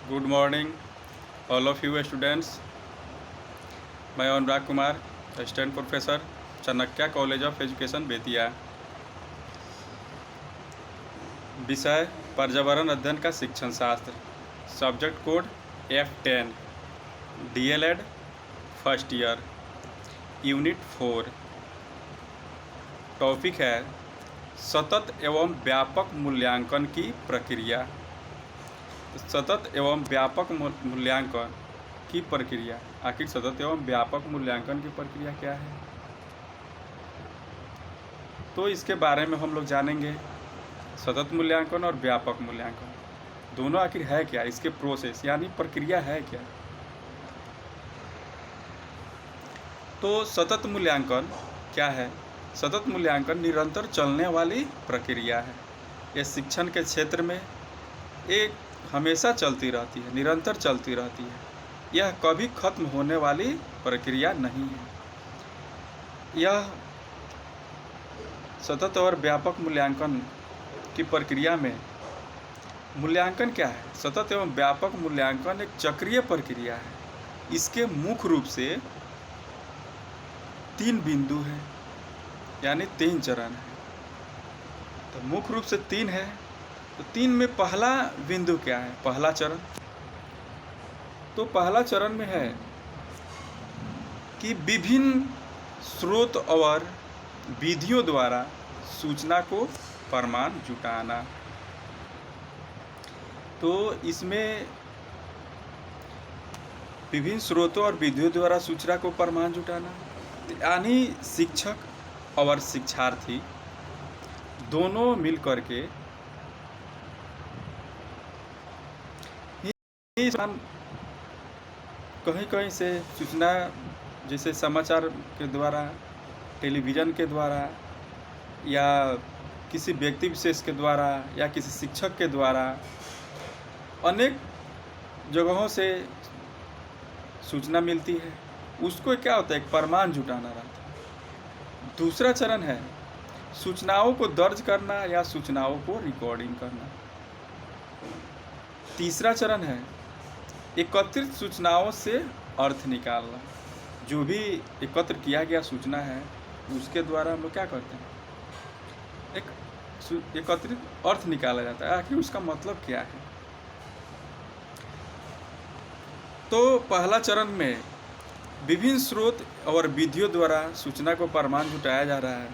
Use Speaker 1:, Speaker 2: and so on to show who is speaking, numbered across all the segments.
Speaker 1: Good morning, all of you students. मैं Anurag Kumar, assistant professor, Chanakya college of education Bettiah. विषय पर्यावरण अध्ययन का शिक्षण शास्त्र। Subject code F10, DLED first year, unit 4। Topic है सतत एवं व्यापक मूल्यांकन की प्रक्रिया। सतत एवं व्यापक मूल्यांकन की प्रक्रिया। आखिर सतत एवं व्यापक मूल्यांकन की प्रक्रिया क्या है, तो इसके बारे में हम लोग जानेंगे। सतत मूल्यांकन और व्यापक मूल्यांकन दोनों आखिर है क्या, इसके प्रोसेस यानी प्रक्रिया है क्या। तो सतत मूल्यांकन क्या है? सतत मूल्यांकन निरंतर चलने वाली प्रक्रिया है। यह शिक्षण के क्षेत्र में एक हमेशा चलती रहती है, निरंतर चलती रहती है। यह कभी खत्म होने वाली प्रक्रिया नहीं है। यह सतत और व्यापक मूल्यांकन की प्रक्रिया में मूल्यांकन क्या है? सतत एवं व्यापक मूल्यांकन एक चक्रीय प्रक्रिया है। इसके मुख्य रूप से 3 बिंदु हैं, यानी 3 चरण हैं। तो मुख्य रूप से 3 है। तो 3 में पहला बिंदु क्या है? पहला चरण। तो पहला चरण में है कि विभिन्न स्रोत और विधियों द्वारा सूचना को प्रमाण जुटाना। तो इसमें विभिन्न स्रोतों और विधियों द्वारा सूचना को प्रमाण जुटाना, यानी शिक्षक और शिक्षार्थी दोनों मिलकर के कहीं कहीं से सूचना, जैसे समाचार के द्वारा, टेलीविज़न के द्वारा, या किसी व्यक्ति विशेष के द्वारा, या किसी शिक्षक के द्वारा, अनेक जगहों से सूचना मिलती है। उसको क्या होता है? एक प्रमाण जुटाना रहता है। दूसरा चरण है सूचनाओं को दर्ज करना या सूचनाओं को रिकॉर्डिंग करना। तीसरा चरण है एकत्रित सूचनाओं से अर्थ निकालना। जो भी एकत्र किया गया सूचना है उसके द्वारा हम लोग क्या करते हैं? एक एकत्रित अर्थ निकाला जाता है, आखिर उसका मतलब क्या है। तो पहला चरण में विभिन्न स्रोत और विधियों द्वारा सूचना को प्रमाण जुटाया जा रहा है।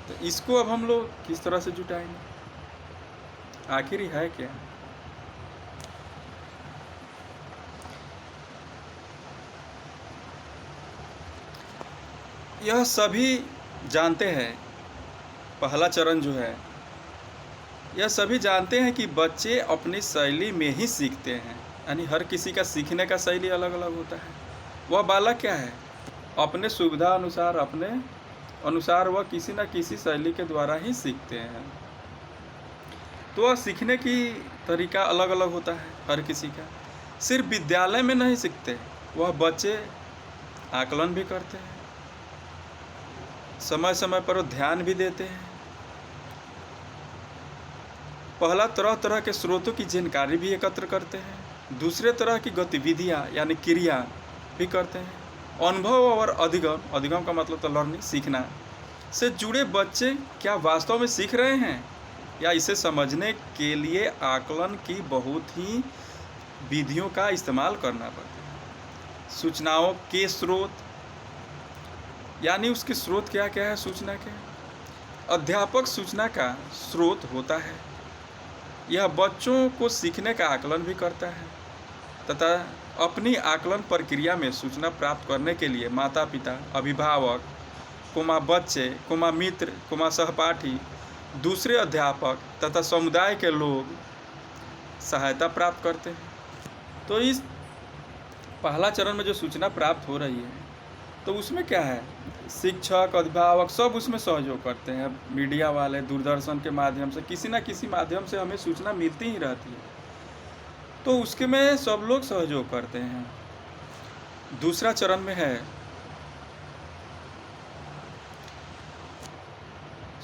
Speaker 1: तो इसको अब हम लोग किस तरह से जुटाएंगे? आखिर है क्या? यह सभी जानते हैं, पहला चरण जो है, यह सभी जानते हैं कि बच्चे अपनी शैली में ही सीखते हैं। यानी हर किसी का सीखने का शैली अलग अलग होता है। वह बालक क्या है? अपने सुविधा अनुसार, अपने अनुसार वह किसी न किसी शैली के द्वारा ही सीखते हैं। तो वह सीखने की तरीका अलग अलग होता है हर किसी का। सिर्फ विद्यालय में नहीं सीखते, वह बच्चे आकलन भी करते हैं, समय समय पर वो ध्यान भी देते हैं। पहला तरह तरह के स्रोतों की जानकारी भी एकत्र करते हैं। दूसरे तरह की गतिविधियाँ यानी क्रिया भी करते हैं। अनुभव और अधिगम, अधिगम का मतलब तो लर्निंग, सीखना से जुड़े बच्चे क्या वास्तव में सीख रहे हैं, या इसे समझने के लिए आकलन की बहुत ही विधियों का इस्तेमाल करना पड़ता है। सूचनाओं के स्रोत, यानी उसके स्रोत क्या क्या है सूचना के? अध्यापक सूचना का स्रोत होता है। यह बच्चों को सीखने का आकलन भी करता है तथा अपनी आकलन प्रक्रिया में सूचना प्राप्त करने के लिए माता पिता, अभिभावक, बच्चे, मित्र, सहपाठी, दूसरे अध्यापक तथा समुदाय के लोग सहायता प्राप्त करते हैं। तो इस पहला चरण में जो सूचना प्राप्त हो रही है, तो उसमें क्या है? शिक्षक, अभिभावक सब उसमें सहयोग करते हैं। मीडिया वाले, दूरदर्शन के माध्यम से, किसी न किसी माध्यम से हमें सूचना मिलती ही रहती है, तो उसके में सब लोग सहयोग करते हैं। दूसरा चरण में है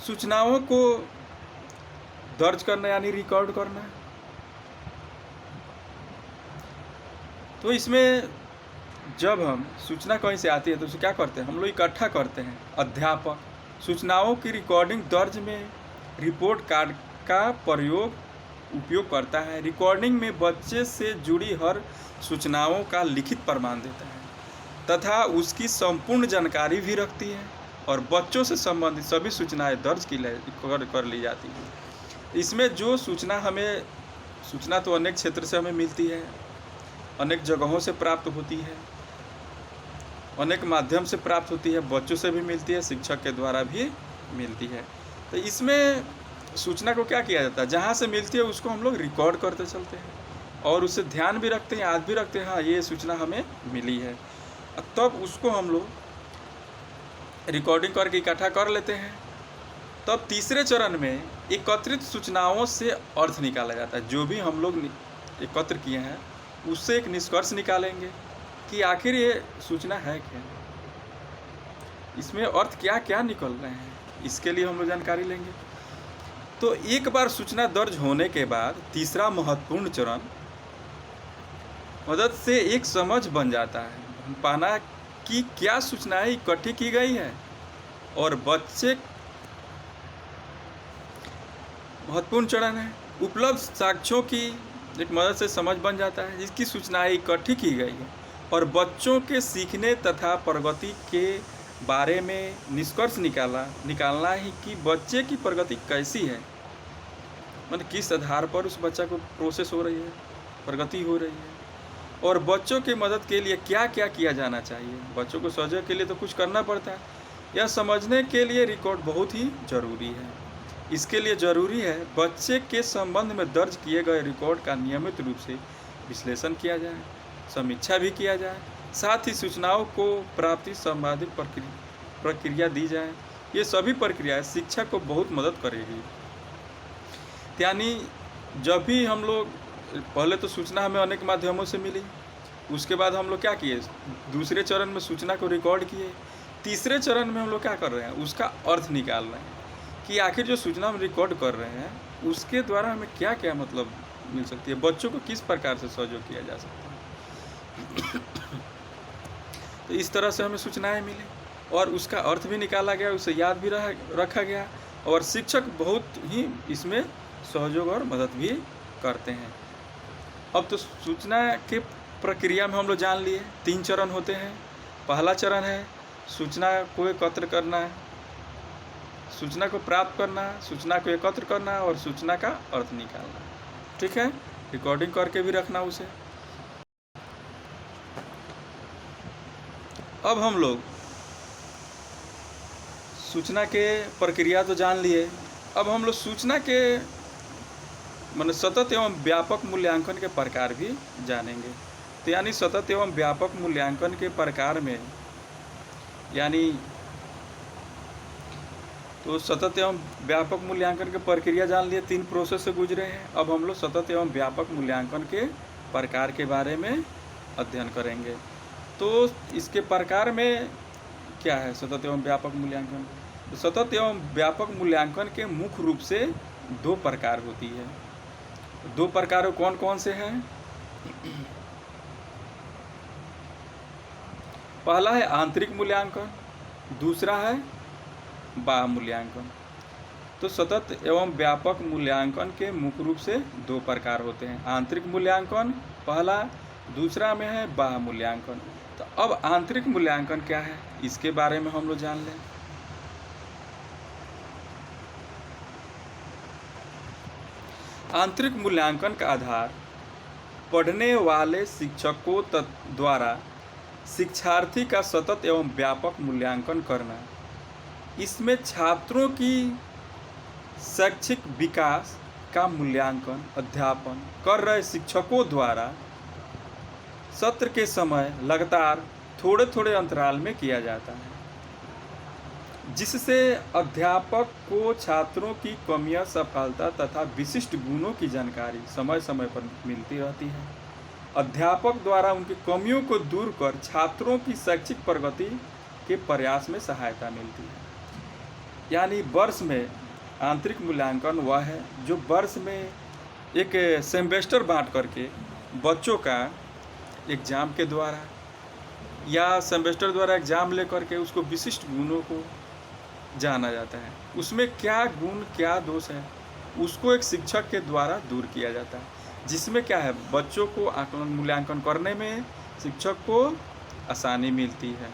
Speaker 1: सूचनाओं को दर्ज करना यानी रिकॉर्ड करना। तो इसमें जब हम सूचना कहीं से आती है तो उसे क्या करते हैं, हम लोग इकट्ठा करते हैं। अध्यापक सूचनाओं की रिकॉर्डिंग दर्ज में रिपोर्ट कार्ड का उपयोग करता है। रिकॉर्डिंग में बच्चे से जुड़ी हर सूचनाओं का लिखित प्रमाण देता है तथा उसकी संपूर्ण जानकारी भी रखती है और बच्चों से संबंधित सभी सूचनाएं दर्ज कर ली जाती हैं। इसमें जो सूचना तो अनेक क्षेत्र से हमें मिलती है, अनेक जगहों से प्राप्त होती है, अनेक माध्यम से प्राप्त होती है, बच्चों से भी मिलती है, शिक्षक के द्वारा भी मिलती है। तो इसमें सूचना को क्या किया जाता है, जहाँ से मिलती है उसको हम लोग रिकॉर्ड करते चलते हैं और उससे ध्यान भी रखते हैं, याद भी रखते हैं, हाँ ये सूचना हमें मिली है। तब उसको हम लोग रिकॉर्डिंग करके इकट्ठा कर लेते हैं। तब तीसरे चरण में एकत्रित सूचनाओं से अर्थ निकाला जाता है। जो भी हम लोग एकत्र किए हैं उससे एक निष्कर्ष निकालेंगे कि आखिर ये सूचना है क्या, इसमें अर्थ क्या क्या निकल रहे हैं, इसके लिए हम लोग जानकारी लेंगे। तो एक बार सूचना दर्ज होने के बाद तीसरा महत्वपूर्ण चरण मदद से एक समझ बन जाता है, पाना कि क्या सूचनाएं इकट्ठी की गई है और बच्चे महत्वपूर्ण चरण है। उपलब्ध साक्ष्यों की एक मदद से समझ बन जाता है जिसकी सूचनाएं इकट्ठी की गई है और बच्चों के सीखने तथा प्रगति के बारे में निष्कर्ष निकालना ही कि बच्चे की प्रगति कैसी है, मतलब किस आधार पर उस बच्चा को प्रोसेस हो रही है, प्रगति हो रही है, और बच्चों की मदद के लिए क्या क्या किया जाना चाहिए। बच्चों को सहयोग के लिए तो कुछ करना पड़ता है, यह समझने के लिए रिकॉर्ड बहुत ही ज़रूरी है। इसके लिए ज़रूरी है बच्चे के संबंध में दर्ज किए गए रिकॉर्ड का नियमित रूप से विश्लेषण किया जाए, समीक्षा भी किया जाए, साथ ही सूचनाओं को प्राप्ति संबंधित प्रक्रिया दी जाए। ये सभी प्रक्रियाएं शिक्षा को बहुत मदद करेगी। यानी जब भी हम लोग पहले तो सूचना हमें अनेक माध्यमों से मिली, उसके बाद हम लोग क्या किए, दूसरे चरण में सूचना को रिकॉर्ड किए, तीसरे चरण में हम लोग क्या कर रहे हैं, उसका अर्थ निकाल रहे हैं कि आखिर जो सूचना हम रिकॉर्ड कर रहे हैं उसके द्वारा हमें क्या क्या मतलब मिल सकती है, बच्चों को किस प्रकार से सहयोग किया जा सकता है। तो इस तरह से हमें सूचनाएं मिली और उसका अर्थ भी निकाला गया, उसे याद भी रखा गया और शिक्षक बहुत ही इसमें सहयोग और मदद भी करते हैं। अब तो सूचना के प्रक्रिया में हम लोग जान लिए 3 चरण होते हैं। पहला चरण है सूचना को एकत्र करना, सूचना को प्राप्त करना, सूचना को एकत्र करना और सूचना का अर्थ निकालना। ठीक है, रिकॉर्डिंग करके भी रखना उसे। अब हम लोग सूचना के प्रक्रिया तो जान लिए, अब हम लोग सूचना के सतत एवं व्यापक मूल्यांकन के प्रकार भी जानेंगे। तो यानी सतत एवं व्यापक मूल्यांकन के प्रकार में तो सतत एवं व्यापक मूल्यांकन के प्रक्रिया जान लिए, 3 प्रोसेस से गुजरे हैं। अब हम लोग सतत एवं व्यापक मूल्यांकन के प्रकार के बारे में अध्ययन करेंगे। तो इसके प्रकार में क्या है सतत एवं व्यापक मूल्यांकन। तो सतत एवं व्यापक मूल्यांकन के मुख्य रूप से 2 प्रकार होती है। 2 प्रकार कौन कौन से हैं? पहला है आंतरिक मूल्यांकन, दूसरा है बाह्य मूल्यांकन। तो सतत एवं व्यापक मूल्यांकन के मुख्य रूप से 2 प्रकार होते हैं। आंतरिक मूल्यांकन पहला, दूसरा में है बाह्य मूल्यांकन। तो अब आंतरिक मूल्यांकन क्या है इसके बारे में हम लोग जान लें। आंतरिक मूल्यांकन का आधार पढ़ने वाले शिक्षकों द्वारा शिक्षार्थी का सतत एवं व्यापक मूल्यांकन करना। इसमें छात्रों की शैक्षिक विकास का मूल्यांकन अध्यापन कर रहे शिक्षकों द्वारा सत्र के समय लगातार थोड़े थोड़े अंतराल में किया जाता है, जिससे अध्यापक को छात्रों की कमियां, सफलता तथा विशिष्ट गुणों की जानकारी समय समय पर मिलती रहती है। अध्यापक द्वारा उनकी कमियों को दूर कर छात्रों की शैक्षिक प्रगति के प्रयास में सहायता मिलती है। यानी वर्ष में आंतरिक मूल्यांकन वह है जो वर्ष में एक सेमेस्टर बांट करके बच्चों का एग्ज़ाम के द्वारा या सेमेस्टर द्वारा एग्ज़ाम लेकर के उसको विशिष्ट गुणों को जाना जाता है। उसमें क्या गुण क्या दोष है उसको एक शिक्षक के द्वारा दूर किया जाता है, जिसमें क्या है बच्चों को आकलन मूल्यांकन करने में शिक्षक को आसानी मिलती है।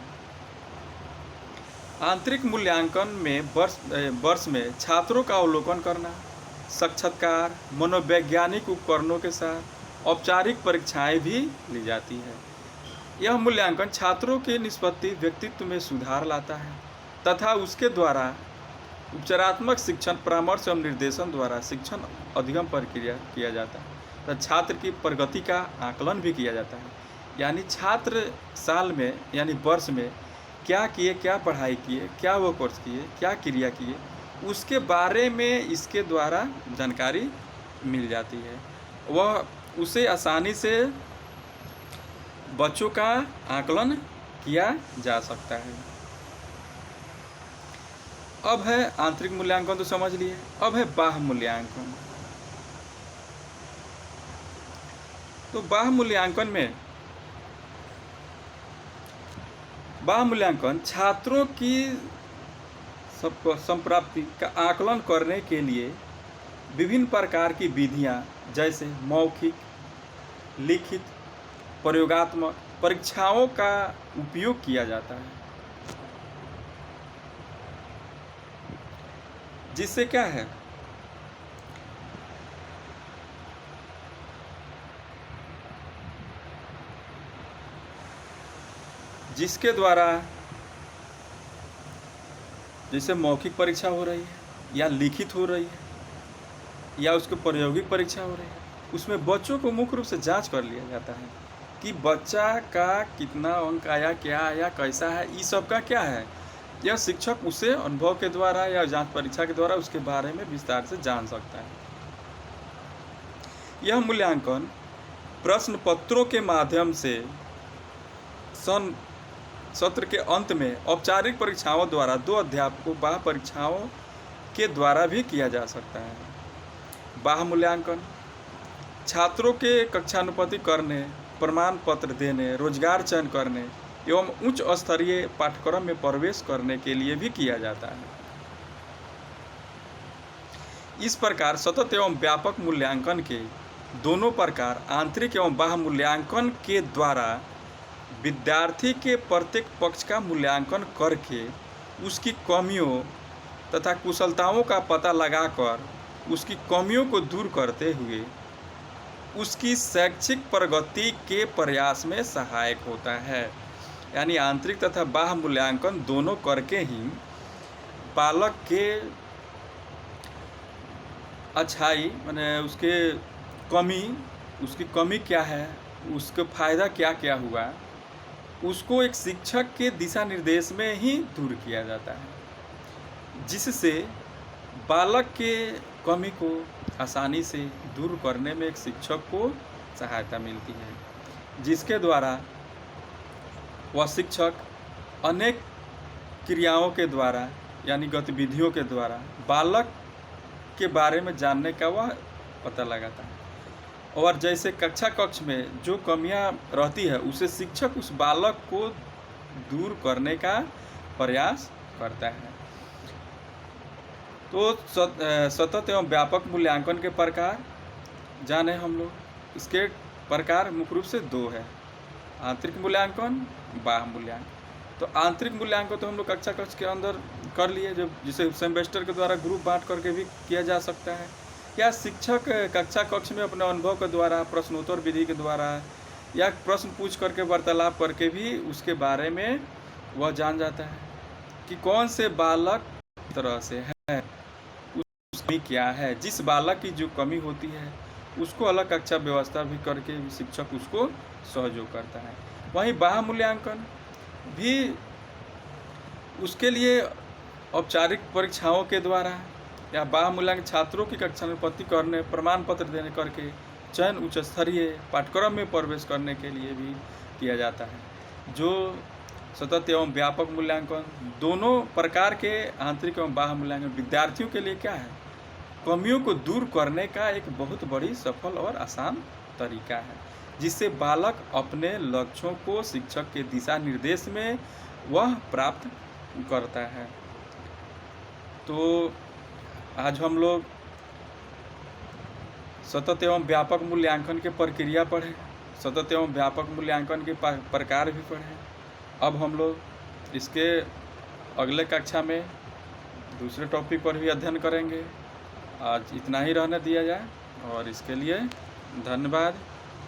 Speaker 1: आंतरिक मूल्यांकन में वर्ष में छात्रों का अवलोकन करना, साक्षात्कार, मनोवैज्ञानिक उपकरणों के साथ औपचारिक परीक्षाएं भी ली जाती है। यह मूल्यांकन छात्रों के निष्पत्ति व्यक्तित्व में सुधार लाता है तथा उसके द्वारा उपचारात्मक शिक्षण परामर्श एवं निर्देशन द्वारा शिक्षण अधिगम प्रक्रिया किया जाता है तथा छात्र की प्रगति का आकलन भी किया जाता है। यानी छात्र साल में यानी वर्ष में क्या किए, क्या पढ़ाई किए, क्या वो कोर्स किए, क्या क्रिया किए, उसके बारे में इसके द्वारा जानकारी मिल जाती है। वह उसे आसानी से बच्चों का आकलन किया जा सकता है। अब है आंतरिक मूल्यांकन तो समझ लिए, अब है बाह्य मूल्यांकन। तो बाह्य मूल्यांकन छात्रों की संप्राप्ति का आकलन करने के लिए विभिन्न प्रकार की विधियां जैसे मौखिक, लिखित, प्रयोगात्मक परीक्षाओं का उपयोग किया जाता है, जिससे क्या है जिसके द्वारा जैसे मौखिक परीक्षा हो रही है या लिखित हो रही है या उसकी प्रायोगिक परीक्षा हो रही है, उसमें बच्चों को मुख्य रूप से जांच कर लिया जाता है कि बच्चा का कितना अंक आया, क्या आया, कैसा है, इस सब का क्या है। यह शिक्षक उसे अनुभव के द्वारा या जांच परीक्षा के द्वारा उसके बारे में विस्तार से जान सकता है। यह मूल्यांकन प्रश्न पत्रों के माध्यम से सत्र के अंत में औपचारिक परीक्षाओं द्वारा 2 अध्यापकों बाह्य परीक्षाओं के द्वारा भी किया जा सकता है। बाह्य मूल्यांकन छात्रों के कक्षानुपति करने, प्रमाण पत्र देने, रोजगार चयन करने एवं उच्च स्तरीय पाठ्यक्रम में प्रवेश करने के लिए भी किया जाता है। इस प्रकार सतत एवं व्यापक मूल्यांकन के दोनों प्रकार आंतरिक एवं बाह्य मूल्यांकन के द्वारा विद्यार्थी के प्रत्येक पक्ष का मूल्यांकन करके उसकी कमियों तथा कुशलताओं का पता लगाकर उसकी कमियों को दूर करते हुए उसकी शैक्षिक प्रगति के प्रयास में सहायक होता है। यानी आंतरिक तथा बाह्य मूल्यांकन दोनों करके ही बालक के अच्छाई माने उसकी कमी क्या है, उसका फ़ायदा क्या क्या हुआ, उसको एक शिक्षक के दिशा निर्देश में ही दूर किया जाता है, जिससे बालक के कमी को आसानी से दूर करने में एक शिक्षक को सहायता मिलती है, जिसके द्वारा वह शिक्षक अनेक क्रियाओं के द्वारा यानी गतिविधियों के द्वारा बालक के बारे में जानने का वह पता लगाता है। और जैसे कक्ष में जो कमियां रहती है उसे शिक्षक उस बालक को दूर करने का प्रयास करता है। तो सतत एवं व्यापक मूल्यांकन के प्रकार जाने हम लोग। इसके प्रकार मुख्य रूप से 2 है, आंतरिक मूल्यांकन, बाह्य मूल्यांकन। तो आंतरिक मूल्यांकन तो हम लोग कक्षा के अंदर कर लिए, जो जिसे सेमेस्टर के द्वारा ग्रुप बांट करके भी किया जा सकता है, या शिक्षक कक्षा में अपने अनुभव के द्वारा प्रश्नोत्तर विधि के द्वारा या प्रश्न पूछ करके वार्तालाप करके भी उसके बारे में वह जान जाता है कि कौन से बालक तरह से है, उसकी क्या है। जिस बालक की जो कमी होती है उसको अलग कक्षा व्यवस्था भी करके शिक्षक उसको सहयोग करता है। वहीं बाह्य मूल्यांकन भी उसके लिए औपचारिक परीक्षाओं के द्वारा या बाह्य मूल्यांकन छात्रों की कक्षानुपति करने, प्रमाण पत्र देने करके चयन उच्च स्तरीय पाठ्यक्रम में प्रवेश करने के लिए भी किया जाता है। जो सतत एवं व्यापक मूल्यांकन दोनों प्रकार के आंतरिक एवं बाह्य मूल्यांकन विद्यार्थियों के लिए क्या है, कमियों को दूर करने का एक बहुत बड़ी सफल और आसान तरीका है, जिससे बालक अपने लक्ष्यों को शिक्षक के दिशा निर्देश में वह प्राप्त करता है। तो आज हम लोग सतत एवं व्यापक मूल्यांकन के प्रक्रिया पढ़े, सतत एवं व्यापक मूल्यांकन के प्रकार भी पढ़े। अब हम लोग इसके अगले कक्षा में दूसरे टॉपिक पर भी अध्ययन करेंगे। आज इतना ही रहने दिया जाए और इसके लिए धन्यवाद।